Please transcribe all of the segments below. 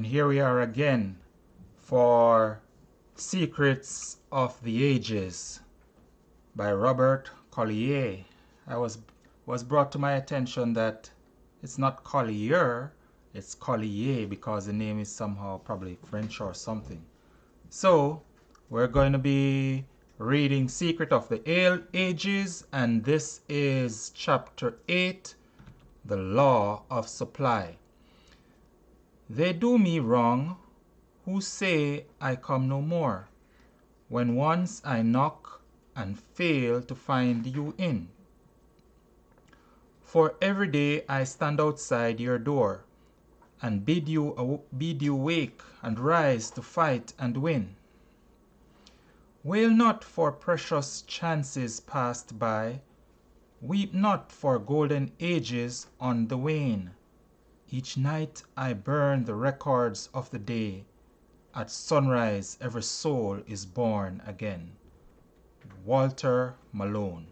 And here we are again for Secrets of the Ages by Robert Collier. I was brought to my attention that it's not Collier, it's Collier because the name is somehow probably French or something. So we're going to be reading Secret of the Ages, and this is chapter 8, The Law of Supply. They do me wrong who say I come no more, when once I knock and fail to find you in. For every day I stand outside your door and bid you wake and rise to fight and win. Wail not for precious chances passed by, weep not for golden ages on the wane. Each night I burn the records of the day. At sunrise every soul is born again. Walter Malone.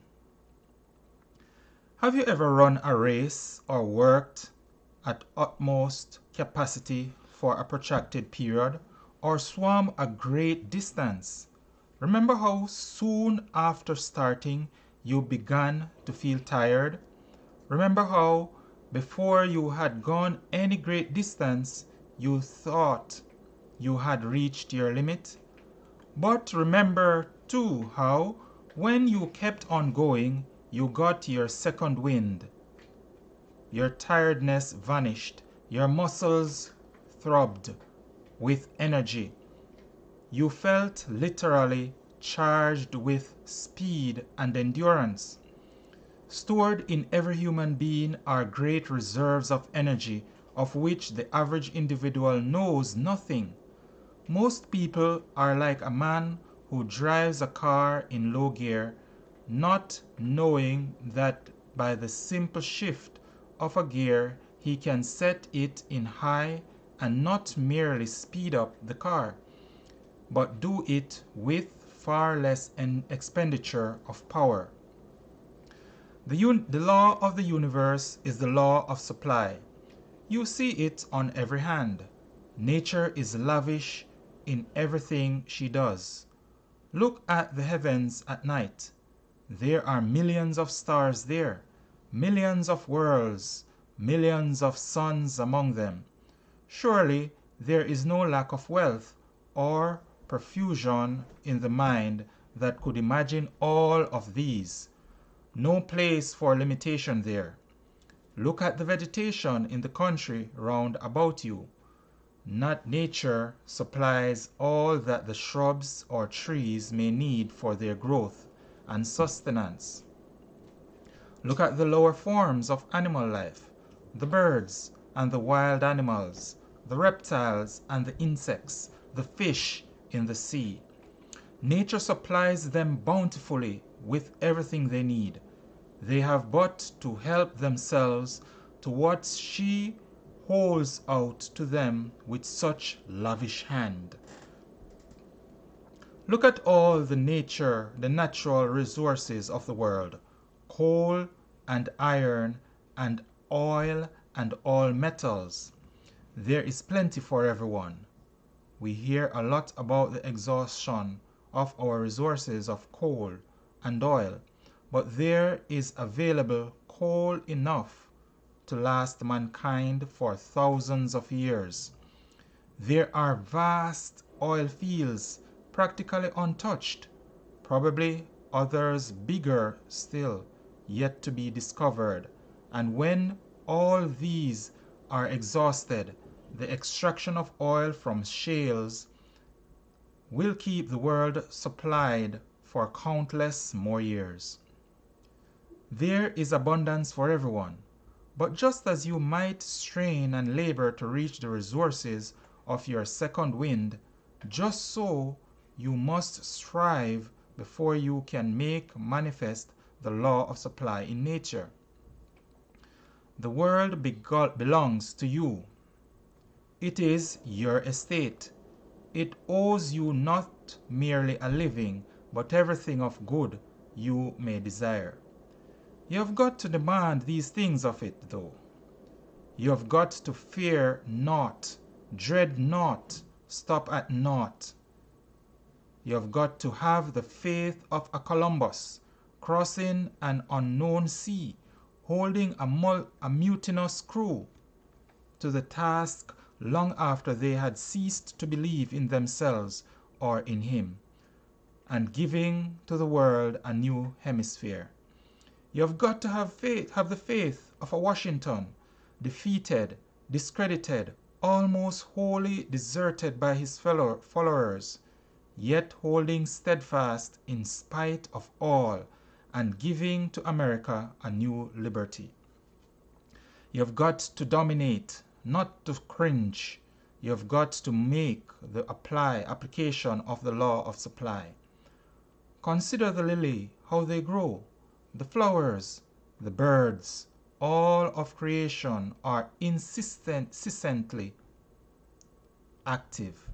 Have you ever run a race or worked at utmost capacity for a protracted period, or swam a great distance? Remember how soon after starting you began to feel tired? Remember how before you had gone any great distance you thought you had reached your limit? But remember too how when you kept on going you got your second wind. Your tiredness vanished, your muscles throbbed with energy. You felt literally charged with speed and endurance. Stored in every human being are great reserves of energy of which the average individual knows nothing. Most people are like a man who drives a car in low gear, not knowing that by the simple shift of a gear he can set it in high and not merely speed up the car, but do it with far less expenditure of power. The law of the universe is the law of supply. You see it on every hand. Nature is lavish in everything she does. Look at the heavens at night. There are millions of stars there, millions of worlds, millions of suns among them. Surely there is no lack of wealth or profusion in the mind that could imagine all of these. No place for limitation there. Look at the vegetation in the country round about you. Not nature supplies all that the shrubs or trees may need for their growth and sustenance. Look at the lower forms of animal life, the birds and the wild animals, the reptiles and the insects, the fish in the sea. Nature supplies them bountifully with everything they need. They have but to help themselves to what she holds out to them with such lavish hand. Look at all the natural resources of the world, coal and iron and oil and all metals. There is plenty for everyone. We hear a lot about the exhaustion of our resources of coal and oil, but there is available coal enough to last mankind for thousands of years. There are vast oil fields practically untouched, probably others bigger still yet to be discovered, and when all these are exhausted, the extraction of oil from shales will keep the world supplied for countless more years. There is abundance for everyone, but just as you might strain and labor to reach the resources of your second wind, just so you must strive before you can make manifest the law of supply in nature. The world belongs to you. It is your estate. It owes you not merely a living, but everything of good you may desire. You have got to demand these things of it, though. You have got to fear naught Dread naught, stop at naught. You have got to have the faith of a Columbus, crossing an unknown sea, holding a mutinous crew to the task long after they had ceased to believe in themselves or in him, and giving to the world a new hemisphere. You have got to have the faith of a Washington, defeated, discredited, almost wholly deserted by his fellow followers, yet holding steadfast in spite of all and giving to America a new liberty. You have got to dominate, not to cringe. You have got to make the application of the law of supply. Consider the lily, how they grow, the flowers, the birds, all of creation are incessantly active.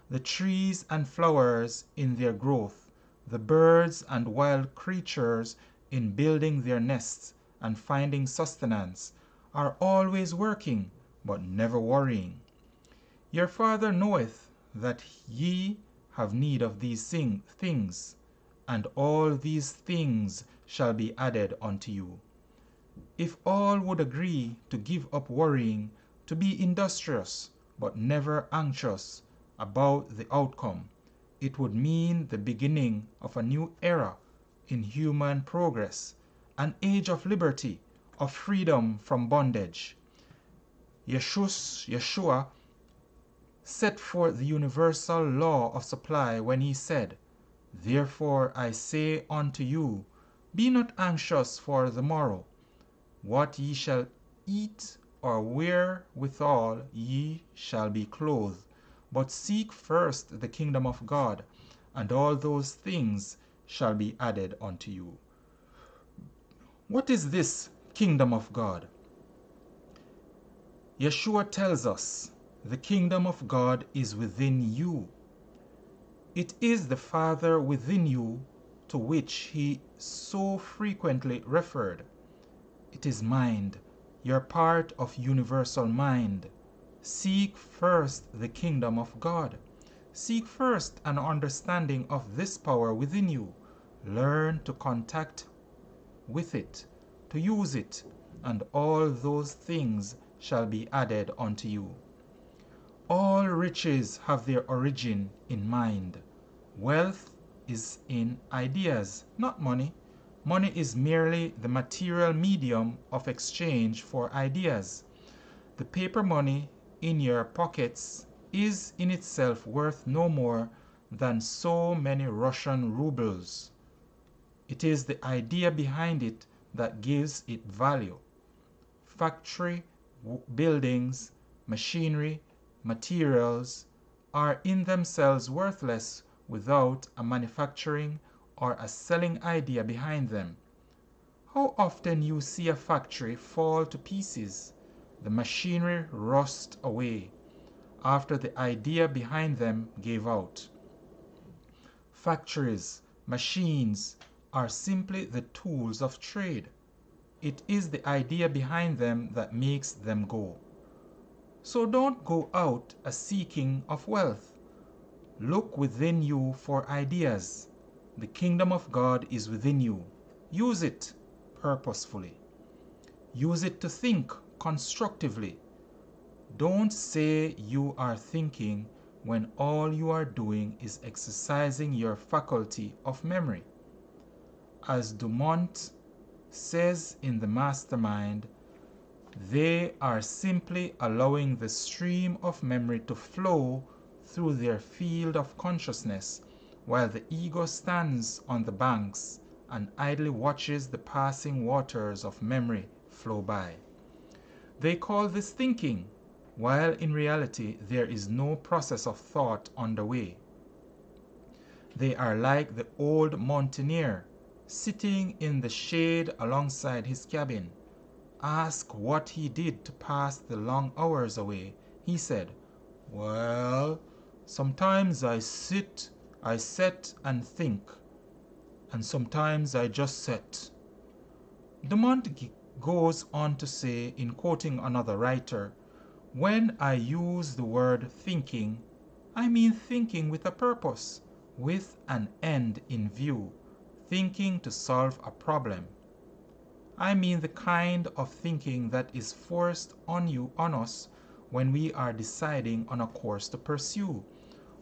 The trees and flowers in their growth, the birds and wild creatures in building their nests and finding sustenance, are always working, but never worrying. Your Father knoweth that ye have need of these things, and all these things shall be added unto you. If all would agree to give up worrying, to be industrious, but never anxious about the outcome, it would mean the beginning of a new era in human progress, an age of liberty, of freedom from bondage. Yeshua set forth the universal law of supply when he said, "Therefore I say unto you, be not anxious for the morrow, what ye shall eat or wherewithal ye shall be clothed, but seek first the kingdom of God, and all those things shall be added unto you." What is this kingdom of God? Yeshua tells us the kingdom of God is within you. It is the Father within you to which he so frequently referred. It is mind. You're part of universal mind. Seek first the kingdom of God. Seek first an understanding of this power within you. Learn to contact with it, to use it, and all those things shall be added unto you. All riches have their origin in mind. Wealth is in ideas, not money. Money is merely the material medium of exchange for ideas. The paper money in your pockets is in itself worth no more than so many Russian rubles. It is the idea behind it that gives it value. Factory, buildings, machinery, materials are in themselves worthless without a manufacturing or a selling idea behind them. How often you see a factory fall to pieces, the machinery rust away, after the idea behind them gave out. Factories, machines are simply the tools of trade. It is the idea behind them that makes them go. So don't go out a-seeking of wealth. Look within you for ideas. The kingdom of God is within you. Use it purposefully. Use it to think constructively. Don't say you are thinking when all you are doing is exercising your faculty of memory. As Dumont says in The Mastermind, they are simply allowing the stream of memory to flow through their field of consciousness, while the ego stands on the banks and idly watches the passing waters of memory flow by. They call this thinking, while in reality there is no process of thought underway. They are like the old mountaineer sitting in the shade alongside his cabin. Ask what he did to pass the long hours away. He said, "Well, sometimes I sit and think, and sometimes I just sit." Dumont goes on to say, in quoting another writer, When I use the word thinking, I mean thinking with a purpose, with an end in view, thinking to solve a problem. I mean the kind of thinking that is forced on us when we are deciding on a course to pursue,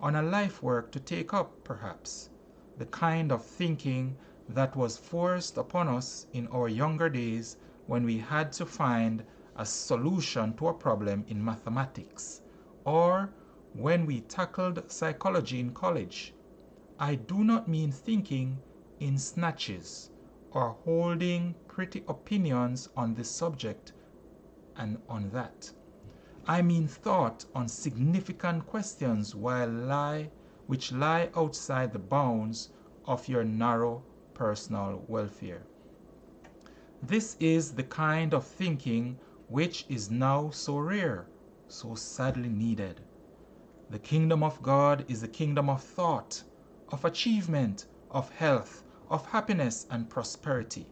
on a life work to take up, perhaps. The kind of thinking that was forced upon us in our younger days when we had to find a solution to a problem in mathematics, or when we tackled psychology in college. I do not mean thinking in snatches or holding pretty opinions on this subject and on that. I mean thought on significant questions which lie outside the bounds of your narrow personal welfare. This is the kind of thinking which is now so rare, so sadly needed. The kingdom of God is the kingdom of thought, of achievement, of health, of happiness and prosperity.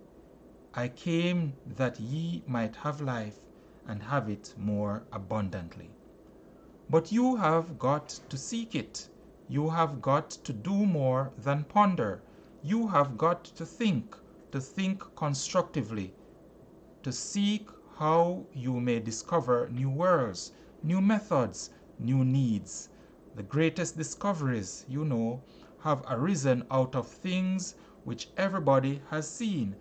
I came that ye might have life and have it more abundantly. But you have got to seek it. You have got to do more than ponder. You have got to think constructively, to seek how you may discover new worlds, new methods, new needs. The greatest discoveries, have arisen out of things which everybody has seen,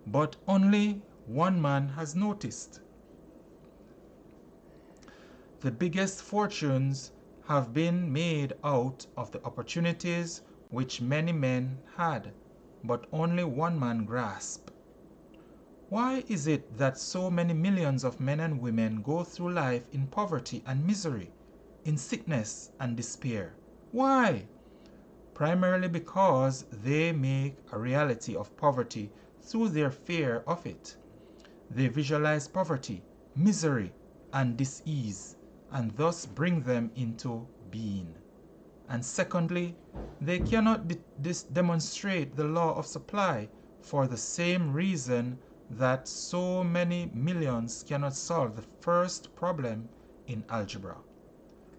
but only one man has noticed. The biggest fortunes have been made out of the opportunities which many men had, but only one man grasped. Why is it that so many millions of men and women go through life in poverty and misery, in sickness and despair? Why? Primarily because they make a reality of poverty through their fear of it. They visualize poverty, misery, and dis-ease, and thus bring them into being. And secondly, they cannot demonstrate the law of supply for the same reason that so many millions cannot solve the first problem in algebra.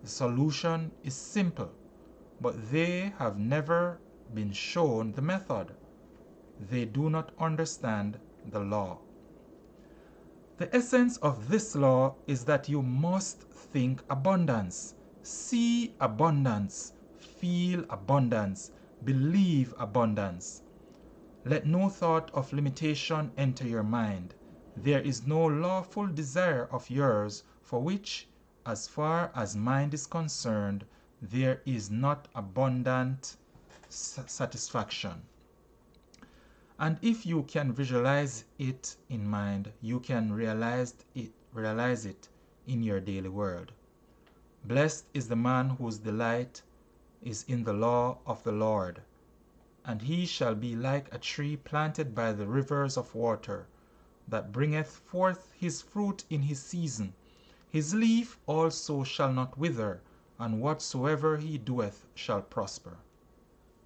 The solution is simple, but they have never been shown the method. They do not understand the law. The essence of this law is that you must think abundance, see abundance, feel abundance, believe abundance. Let no thought of limitation enter your mind. There is no lawful desire of yours for which, as far as mind is concerned, there is not abundant satisfaction. And if you can visualize it in mind, you can realize it in your daily world. Blessed is the man whose delight is in the law of the Lord, and he shall be like a tree planted by the rivers of water, that bringeth forth his fruit in his season. His leaf also shall not wither, and whatsoever he doeth shall prosper.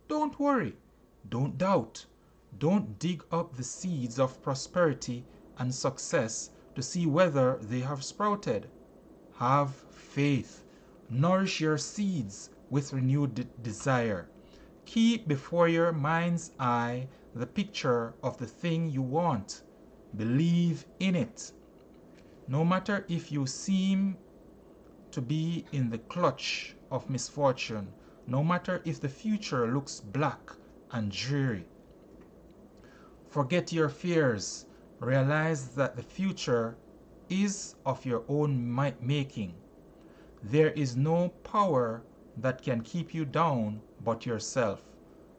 Don't worry, don't doubt. Don't dig up the seeds of prosperity and success to see whether they have sprouted. Have faith. Nourish your seeds with renewed desire. Keep before your mind's eye the picture of the thing you want. Believe in it. No matter if you seem to be in the clutch of misfortune, no matter if the future looks black and dreary. Forget your fears. Realize that the future is of your own making. There is no power that can keep you down but yourself.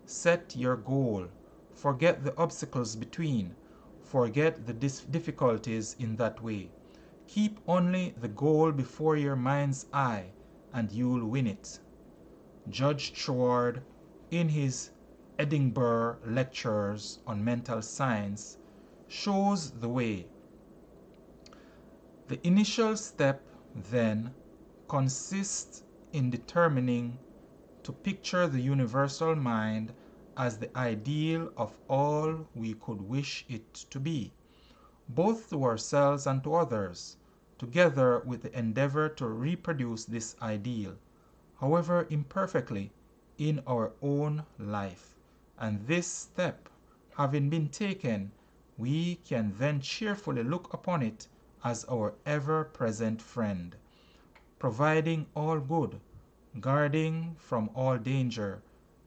Set your goal. Forget the obstacles between. Forget the difficulties in that way. Keep only the goal before your mind's eye, and you'll win it. Judge Troward, in his Edinburgh Lectures on Mental Science, shows the way. The initial step, then, consists in determining to picture the universal mind as the ideal of all we could wish it to be, both to ourselves and to others, together with the endeavor to reproduce this ideal, however imperfectly, in our own life. And this step having been taken, we can then cheerfully look upon it as our ever-present friend, providing all good, guarding from all danger,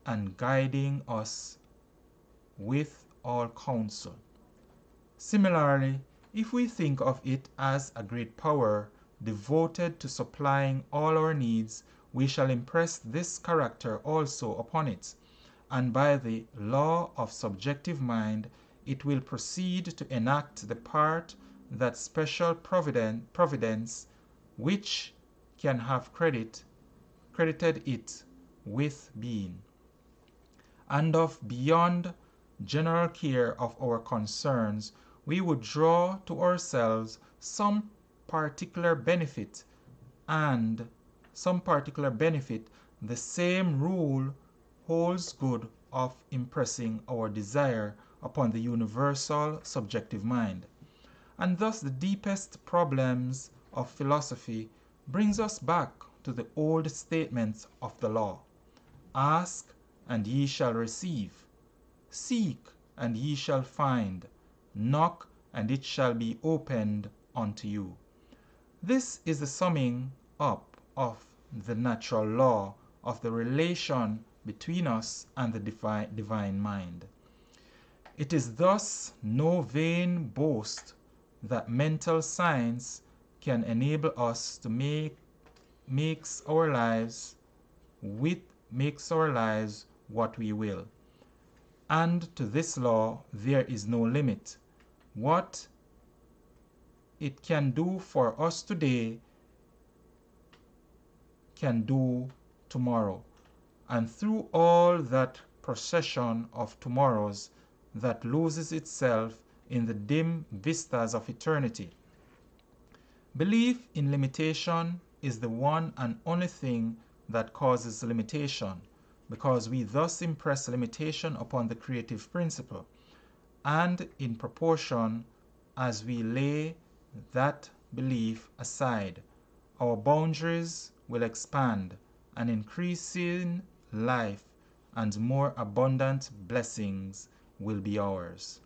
and guiding us with all counsel. Similarly, if we think of it as a great power devoted to supplying all our needs, we shall impress this character also upon it, and by the law of subjective mind, it will proceed to enact the part that special providence which can have credited it with being, and of beyond general care of our concerns, we would draw to ourselves some particular benefit, and the same rule holds good of impressing our desire upon the universal subjective mind. And thus the deepest problems of philosophy brings us back to the old statements of the law. Ask, and ye shall receive. Seek, and ye shall find. Knock, and it shall be opened unto you. This is the summing up of the natural law of the relation between us and the divine mind. It is thus no vain boast that mental science can enable us to makes our lives what we will. And to this law there is no limit. What it can do for us today can do tomorrow, and through all that procession of tomorrows that loses itself in the dim vistas of eternity. Belief in limitation is the one and only thing that causes limitation, because we thus impress limitation upon the creative principle, and in proportion as we lay that belief aside, our boundaries will expand, and increasing life and more abundant blessings will be ours.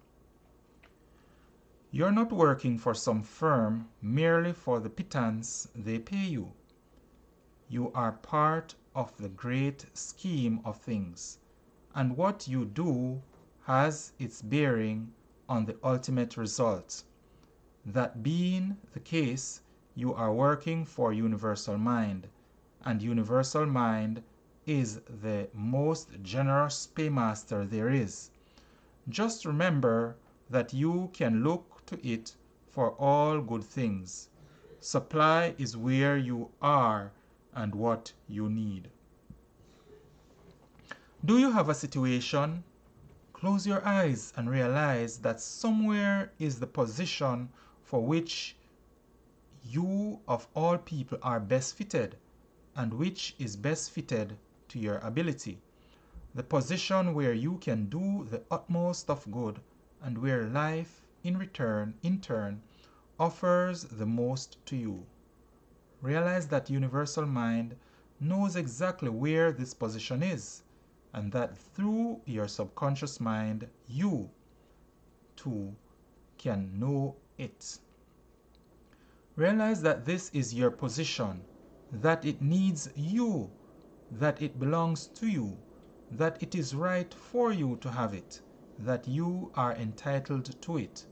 You're not working for some firm merely for the pittance they pay you. You are part of the great scheme of things, and what you do has its bearing on the ultimate result. That being the case, you are working for universal mind, and universal mind is the most generous paymaster there is. Just remember that you can look to it for all good things. Supply is where you are and what you need. Do you have a situation? Close your eyes and realize that somewhere is the position for which you of all people are best fitted, and which is best fitted to your ability. The position where you can do the utmost of good, and where life in turn offers the most to you. Realize that universal mind knows exactly where this position is, and that through your subconscious mind you too can know it. Realize that this is your position, that it needs you, that it belongs to you, that it is right for you to have it, that you are entitled to it.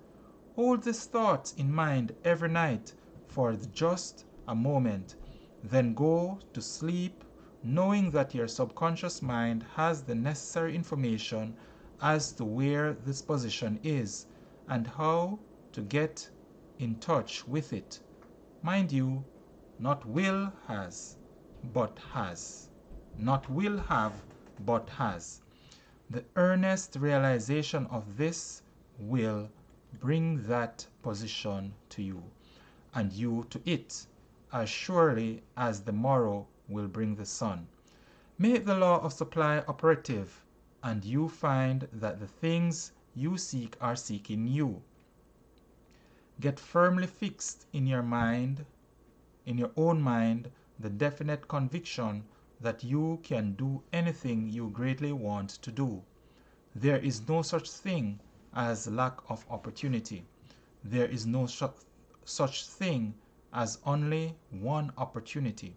Hold this thought in mind every night for just a moment, then go to sleep knowing that your subconscious mind has the necessary information as to where this position is and how to get in touch with it. Mind you, not will has, but has. Not will have, but has. The earnest realization of this will bring that position to you, and you to it, as surely as the morrow will bring the sun. Make the law of supply operative, and you find that the things you seek are seeking you. Get firmly fixed in your mind, in your own mind, the definite conviction that you can do anything you greatly want to do. There is no such thing as lack of opportunity. There is no such thing as only one opportunity.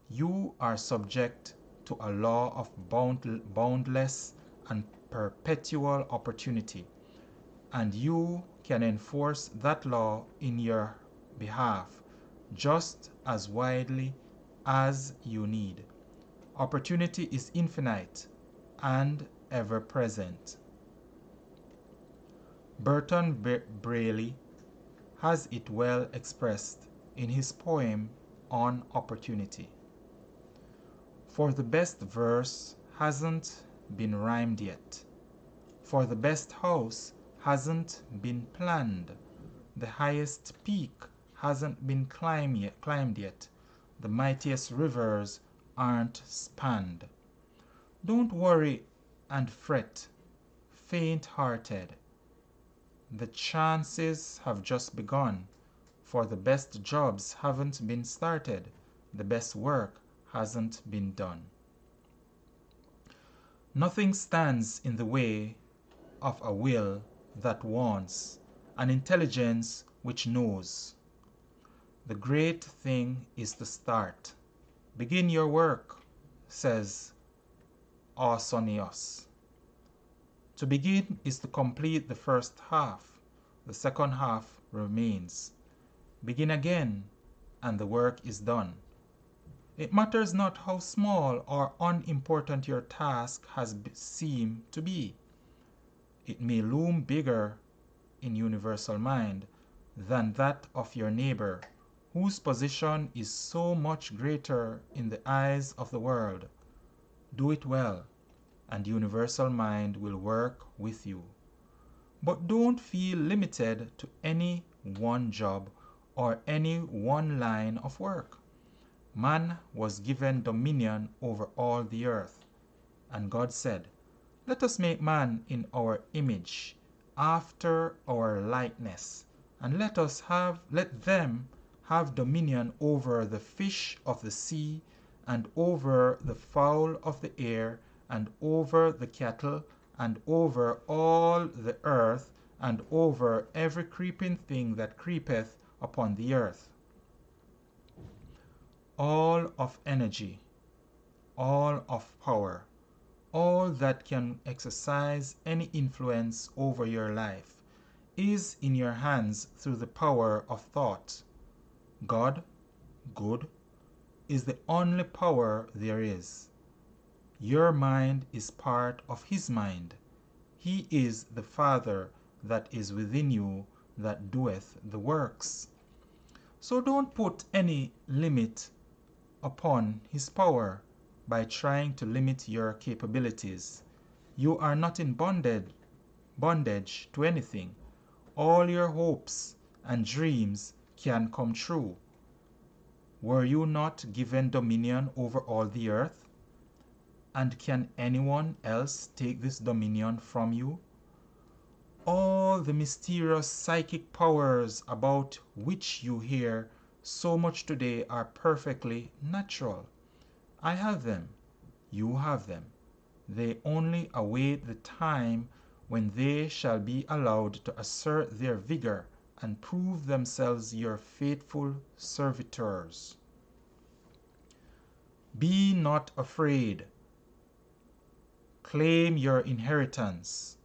You are subject to a law of boundless and perpetual opportunity, and you can enforce that law in your behalf just as widely as you need. Opportunity is infinite and ever present. Burton Braley has it well expressed in his poem on opportunity. For the best verse hasn't been rhymed yet. For the best house hasn't been planned. The highest peak hasn't been climbed yet. The mightiest rivers aren't spanned. Don't worry and fret, faint-hearted. The chances have just begun, for the best jobs haven't been started. The best work hasn't been done. Nothing stands in the way of a will that wants, an intelligence which knows. The great thing is to start. Begin your work, says Ausonius. To begin is to complete the first half. The second half remains. Begin again, and the work is done. It matters not how small or unimportant your task has seemed to be. It may loom bigger in universal mind than that of your neighbor, whose position is so much greater in the eyes of the world. Do it well, and universal mind will work with you. But don't feel limited to any one job or any one line of work. Man was given dominion over all the earth, and God said, "Let us make man in our image, after our likeness, and let them have dominion over the fish of the sea, and over the fowl of the air, and over the cattle, and over all the earth, and over every creeping thing that creepeth upon the earth." All of energy, all of power, all that can exercise any influence over your life is in your hands through the power of thought. God, good, is the only power there is. Your mind is part of His mind. He is the Father that is within you that doeth the works. So don't put any limit upon His power by trying to limit your capabilities. You are not in bondage to anything. All your hopes and dreams can come true. Were you not given dominion over all the earth? And can anyone else take this dominion from you? All the mysterious psychic powers about which you hear so much today are perfectly natural. I have them. You have them. They only await the time when they shall be allowed to assert their vigor and prove themselves your faithful servitors. Be not afraid. Claim your inheritance.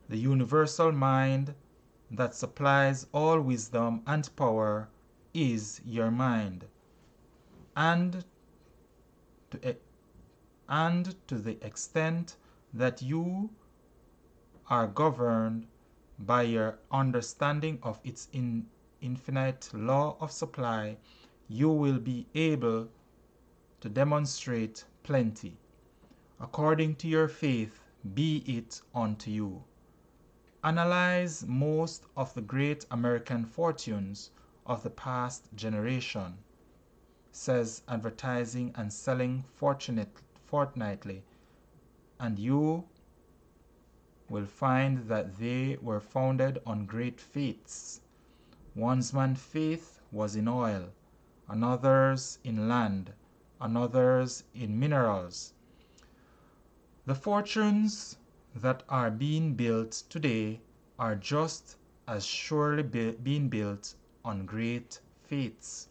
The universal mind that supplies all wisdom and power is your mind, and to the extent that you are governed by your understanding of its infinite law of supply, you will be able to demonstrate plenty. According to your faith, be it unto you. Analyze most of the great American fortunes of the past generation, says Advertising and Selling Fortnightly, and you will find that they were founded on great faiths. One man's faith was in oil, another's in land, another's in minerals. The fortunes that are being built today are just as surely being built on great faiths.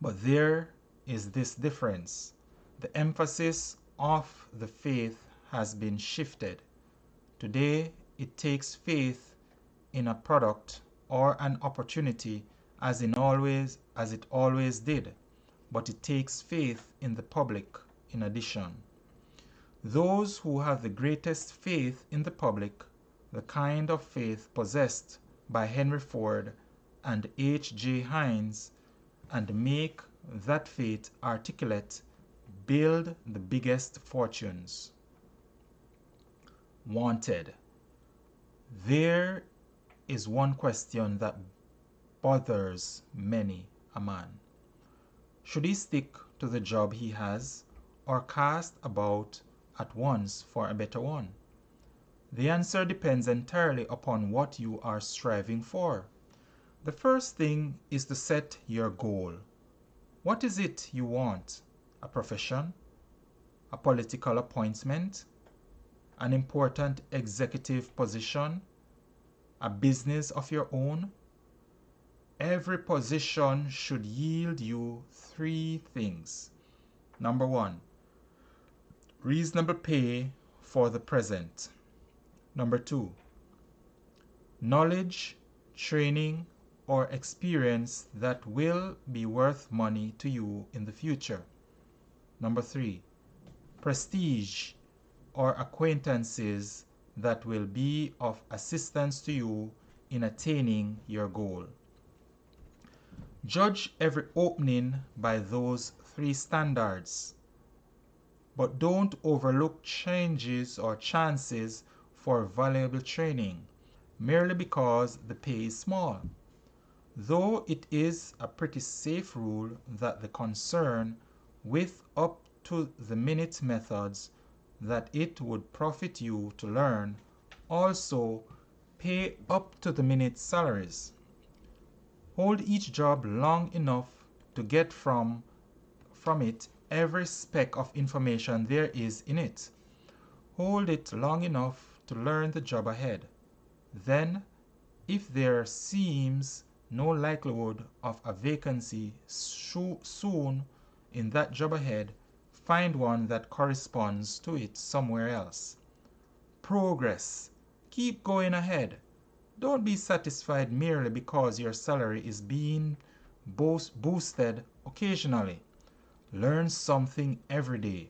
But there is this difference. The emphasis of the faith has been shifted. Today, it takes faith in a product or an opportunity as it always did, but it takes faith in the public in addition. Those who have the greatest faith in the public, the kind of faith possessed by Henry Ford and H. J. Heinz, and make that faith articulate, build the biggest fortunes. Wanted. There is one question that bothers many a man. Should he stick to the job he has or cast about at once for a better one? The answer depends entirely upon what you are striving for. The first thing is to set your goal. What is it you want? A profession? A political appointment? An important executive position? A business of your own? Every position should yield you three things. Number one, reasonable pay for the present. Number two, knowledge, training, or experience that will be worth money to you in the future. Number three, prestige or acquaintances that will be of assistance to you in attaining your goal. Judge every opening by those three standards, but don't overlook changes or chances for valuable training merely because the pay is small. Though it is a pretty safe rule that the concern with up-to-the-minute methods that it would profit you to learn also pay up-to-the-minute salaries. Hold each job long enough to get from it every speck of information there is in it. Hold it long enough to learn the job ahead. Then, if there seems no likelihood of a vacancy soon in that job ahead, find one that corresponds to it somewhere else. Progress. Keep going ahead. Don't be satisfied merely because your salary is being boosted occasionally. Learn something every day.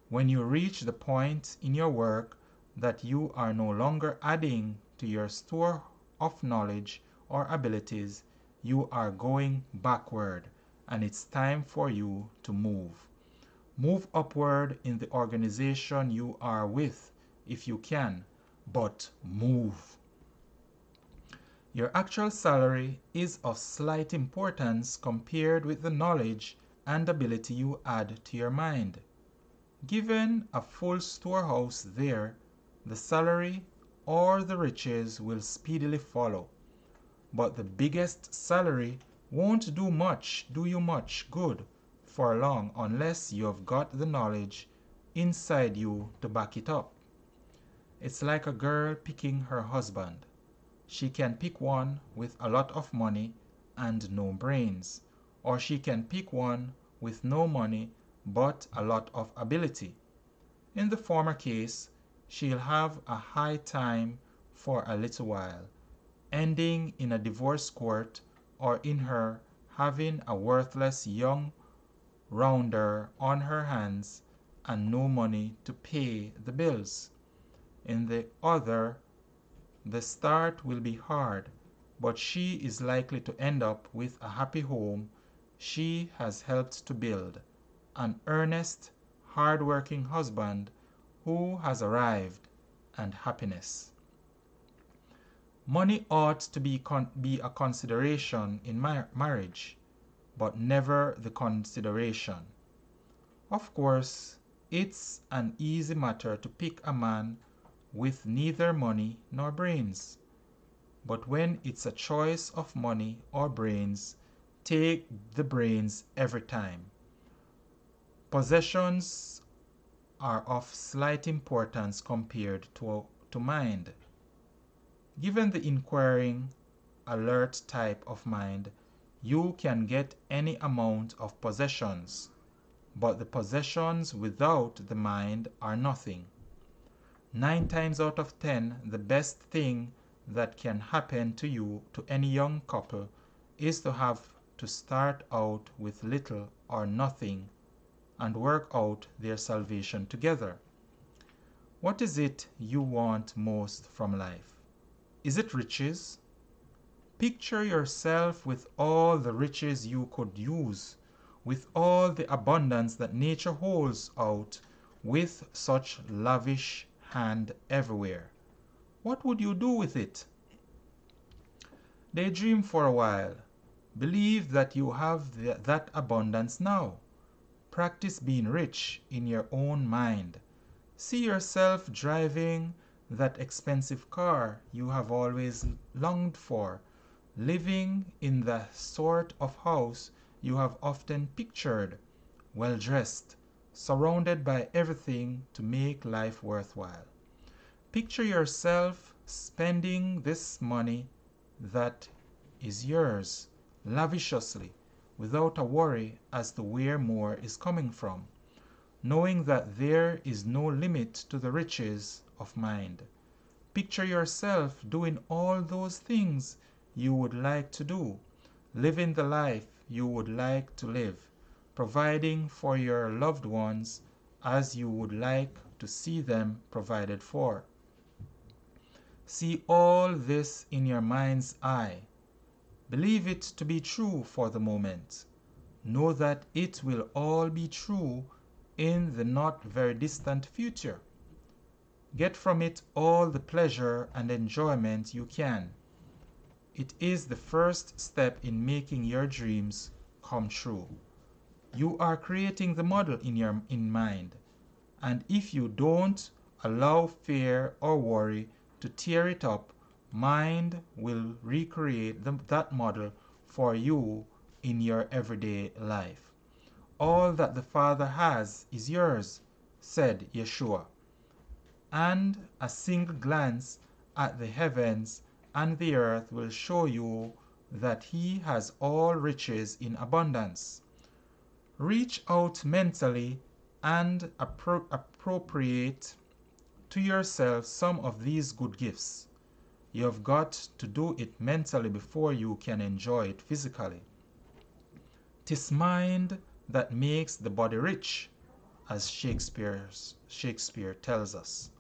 When you reach the point in your work that you are no longer adding to your store of knowledge or abilities, you are going backward, and it's time for you to move. Move upward in the organization you are with if you can, but move. Your actual salary is of slight importance compared with the knowledge and ability you add to your mind. Given a full storehouse there, the salary or the riches will speedily follow. But the biggest salary won't do you much good for long unless you have got the knowledge inside you to back it up. It's like a girl picking her husband. She can pick one with a lot of money and no brains, or she can pick one with no money but a lot of ability. In the former case, she'll have a high time for a little while, ending in a divorce court or in her having a worthless young rounder on her hands and no money to pay the bills. In the other, the start will be hard, but she is likely to end up with a happy home she has helped to build, an earnest, hard-working husband who has arrived, and happiness. Money ought to be a consideration in marriage, but never the consideration. Of course, it's an easy matter to pick a man with neither money nor brains. But when it's a choice of money or brains, take the brains every time. Possessions are of slight importance compared to mind. Given the inquiring, alert type of mind, you can get any amount of possessions, but the possessions without the mind are nothing. 9 times out of 10, the best thing that can happen to you, to any young couple, is to have to start out with little or nothing and work out their salvation together. What is it you want most from life? Is it riches? Picture yourself with all the riches you could use, with all the abundance that nature holds out with such lavish hand everywhere. What would you do with it? Daydream for a while. Believe that you have that abundance now. Practice being rich in your own mind. See yourself driving that expensive car you have always longed for, living in the sort of house you have often pictured, well dressed, surrounded by everything to make life worthwhile. Picture yourself spending this money that is yours lavishly, without a worry as to where more is coming from, knowing that there is no limit to the riches of mind. Picture yourself doing all those things you would like to do, living the life you would like to live, providing for your loved ones as you would like to see them provided for. See all this in your mind's eye. Believe it to be true for the moment. Know that it will all be true in the not very distant future. Get from it all the pleasure and enjoyment you can. It is the first step in making your dreams come true. You are creating the model in mind, and if you don't allow fear or worry to tear it up, mind will recreate that model for you in your everyday life. All that the Father has is yours, said Yeshua. And a single glance at the heavens and the earth will show you that He has all riches in abundance. Reach out mentally and appropriate to yourself some of these good gifts. You have got to do it mentally before you can enjoy it physically. 'Tis mind that makes the body rich, as Shakespeare tells us.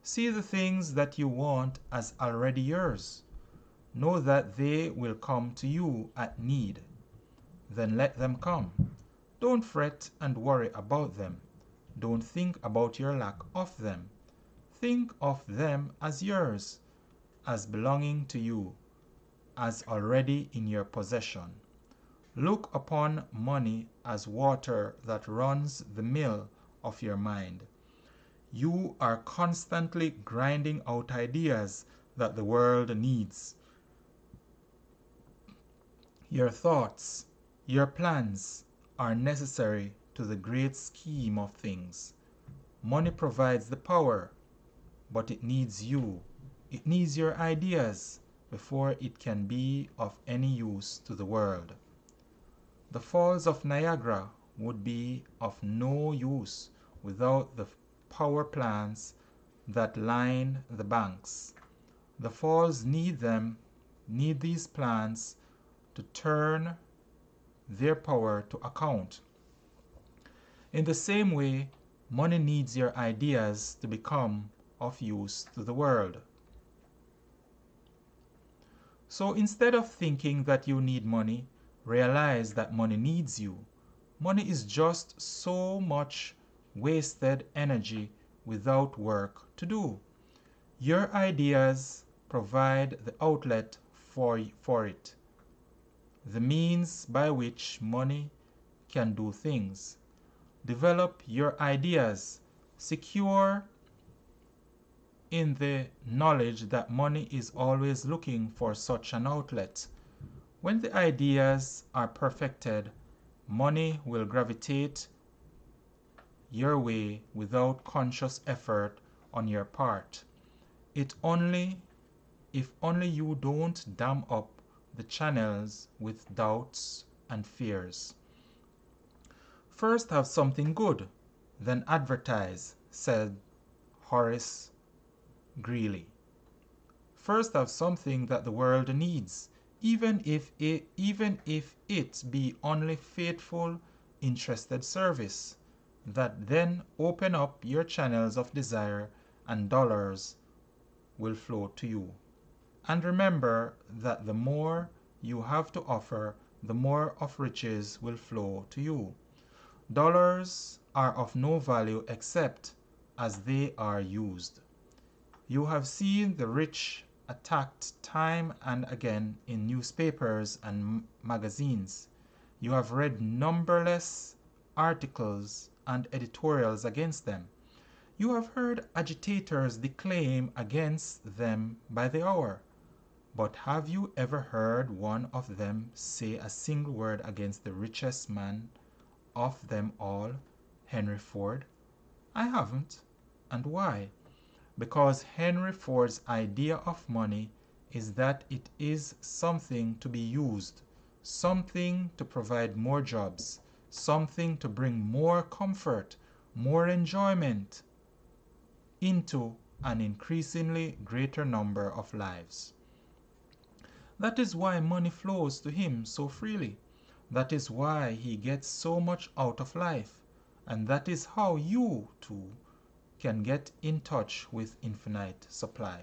See the things that you want as already yours. Know that they will come to you at need. Then let them come. Don't fret and worry about them. Don't think about your lack of them. Think of them as yours, as belonging to you, as already in your possession. Look upon money as water that runs the mill of your mind. You are constantly grinding out ideas that the world needs. Your thoughts, your plans are necessary to the great scheme of things. Money provides the power, but it needs you. It needs your ideas before it can be of any use to the world. The Falls of Niagara would be of no use without the power plants that line the banks. The falls need these plants to turn their power to account. In the same way, money needs your ideas to become of use to the world. So instead of thinking that you need money, realize that money needs you. Money is just so much wasted energy without work to do. Your ideas provide the outlet for it, the means by which money can do things. Develop your ideas. Secure in the knowledge that money is always looking for such an outlet. When the ideas are perfected, money will gravitate your way without conscious effort on your part. If only you don't dam up the channels with doubts and fears. First have something good, then advertise, said Horace Greeley. First have something that the world needs, even if it be only faithful, interested service, that then open up your channels of desire and dollars will flow to you. And remember that the more you have to offer, the more of riches will flow to you. Dollars are of no value except as they are used. You have seen the rich attacked time and again in newspapers and magazines. You have read numberless articles and editorials against them. You have heard agitators declaim against them by the hour. But have you ever heard one of them say a single word against the richest man of them all, Henry Ford? I haven't. And why? Because Henry Ford's idea of money is that it is something to be used, something to provide more jobs, something to bring more comfort, more enjoyment into an increasingly greater number of lives. That is why money flows to him so freely. That is why he gets so much out of life. And that is how you, too, can get in touch with infinite supply.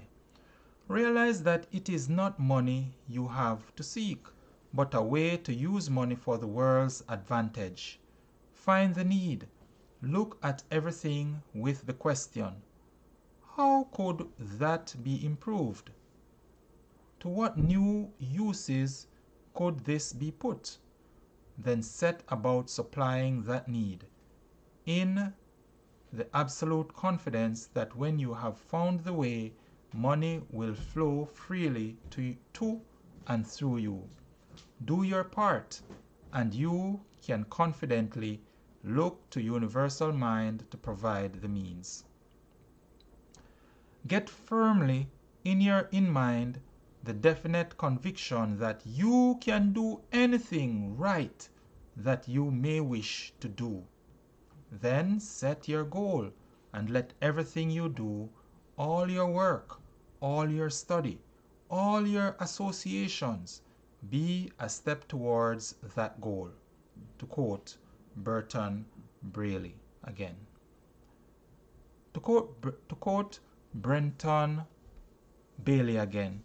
Realize that it is not money you have to seek, but a way to use money for the world's advantage. Find the need. Look at everything with the question, how could that be improved? To what new uses could this be put? Then set about supplying that need in the absolute confidence that when you have found the way, money will flow freely to and through you. Do your part, and you can confidently look to universal mind to provide the means. Get firmly in mind the definite conviction that you can do anything right that you may wish to do. Then set your goal and let everything you do, all your work, all your study, all your associations, be a step towards that goal. To quote Burton Braley again. To quote Brenton Bailey again.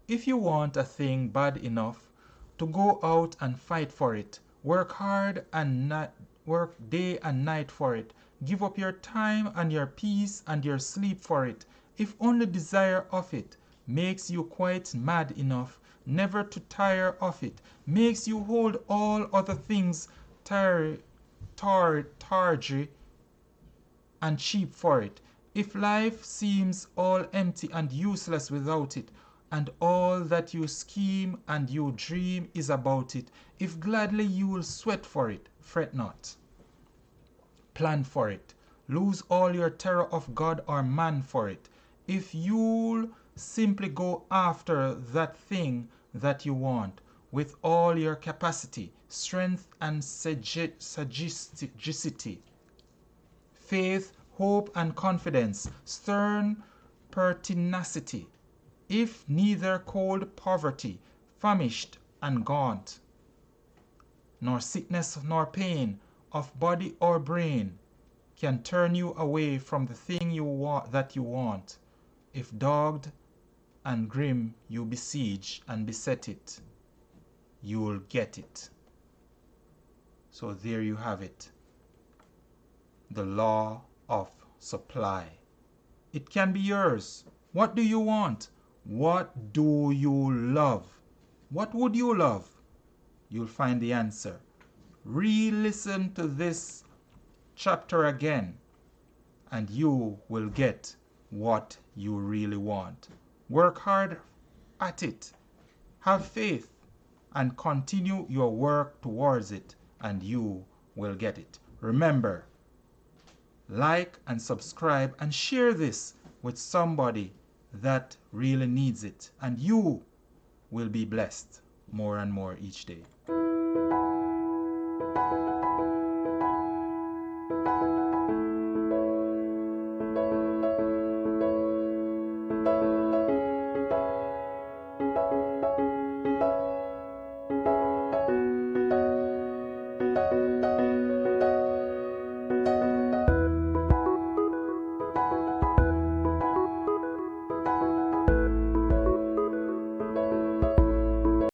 If you want a thing bad enough to go out and fight for it, work hard and work day and night for it, give up your time and your peace and your sleep for it, if only desire of it makes you quite mad enough never to tire of it, makes you hold all other things tawdry and cheap for it, if life seems all empty and useless without it, and all that you scheme and you dream is about it, if gladly you will sweat for it, fret not. Plan for it. Lose all your terror of God or man for it. If you'll simply go after that thing that you want with all your capacity, strength, and sagacity, faith, hope, and confidence, stern pertinacity, if neither cold poverty, famished and gaunt, nor sickness nor pain of body or brain can turn you away from the thing that you want, if dogged and grim you besiege and beset it, you'll get it. So there you have it. The law of supply. It can be yours. What do you want? What do you love? What would you love? You'll find the answer. Re-listen to this chapter again, and you will get what you really want. Work hard at it. Have faith and continue your work towards it, and you will get it. Remember, like and subscribe and share this with somebody that really needs it, and you will be blessed more and more each day.